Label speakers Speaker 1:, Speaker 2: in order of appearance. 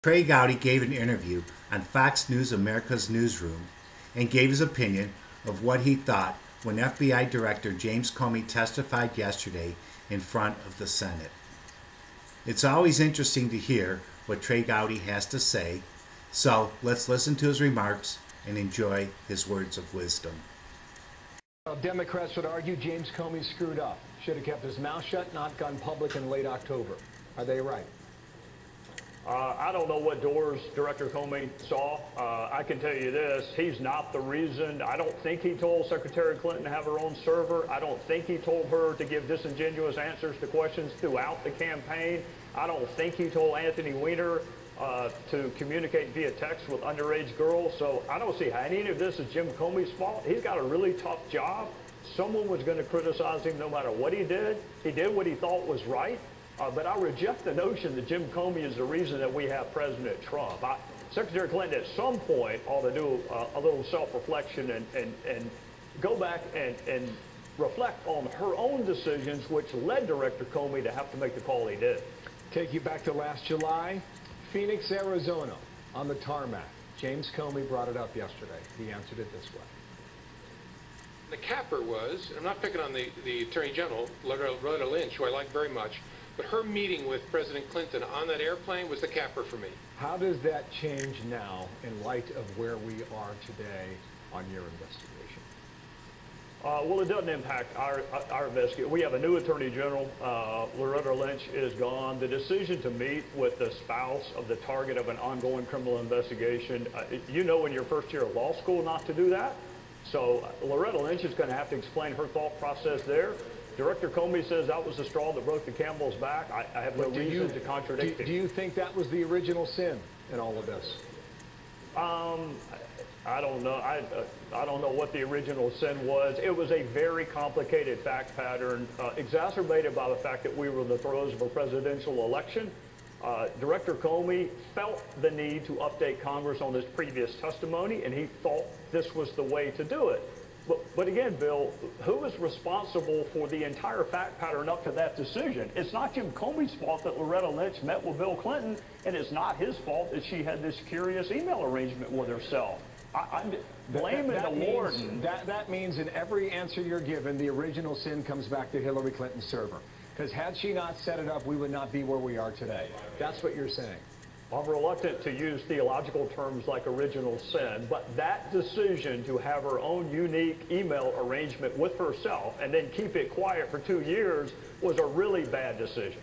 Speaker 1: Trey Gowdy gave an interview on Fox News America's Newsroom and gave his opinion of what he thought when FBI Director James Comey testified yesterday in front of the Senate. It's always interesting to hear what Trey Gowdy has to say, so let's listen to his remarks and enjoy his words of wisdom.
Speaker 2: Well, Democrats would argue James Comey screwed up. Should have kept his mouth shut, not gone public in late October. Are they right?
Speaker 3: I don't know what doors Director Comey saw. I can tell you this, he's not the reason. I don't think he told Secretary Clinton to have her own server. I don't think he told her to give disingenuous answers to questions throughout the campaign. I don't think he told Anthony Weiner to communicate via text with underage girls. So I don't see how any of this is Jim Comey's fault. He's got a really tough job. Someone was going to criticize him no matter what he did. He did what he thought was right. But I reject the notion that Jim Comey is the reason that we have President Trump. Secretary Clinton at some point ought to do a little self-reflection and go back and reflect on her own decisions, which led Director Comey to have to make the call he did.
Speaker 2: Take you back to last July, Phoenix, Arizona, on the tarmac. James Comey brought it up yesterday. He answered it this way.
Speaker 4: The capper was, I'm not picking on the Attorney General, Loretta Lynch, who I like very much, but her meeting with President Clinton on that airplane was the capper for me.
Speaker 2: How does that change now in light of where we are today on your investigation?
Speaker 3: Well, it doesn't impact our investigation. We have a new Attorney General. Loretta Lynch is gone. The decision to meet with the spouse of the target of an ongoing criminal investigation, you know in your first year of law school not to do that. So Loretta Lynch is going to have to explain her thought process there. Director Comey says that was the straw that broke the camel's back. I have no reason to contradict him.
Speaker 2: Do you think that was the original sin in all of this?
Speaker 3: I don't know. I don't know what the original sin was. It was a very complicated fact pattern, exacerbated by the fact that we were in the throes of a presidential election. Director Comey felt the need to update Congress on his previous testimony, and he thought this was the way to do it. But again, Bill, who is responsible for the entire fact pattern up to that decision? It's not Jim Comey's fault that Loretta Lynch met with Bill Clinton, and it's not his fault that she had this curious email arrangement with herself. I'm blaming the warden.
Speaker 2: That means in every answer you're given, the original sin comes back to Hillary Clinton's server. Because had she not set it up, we would not be where we are today. That's what you're saying.
Speaker 3: I'm reluctant to use theological terms like original sin, but that decision to have her own unique email arrangement with herself and then keep it quiet for 2 years was a really bad decision.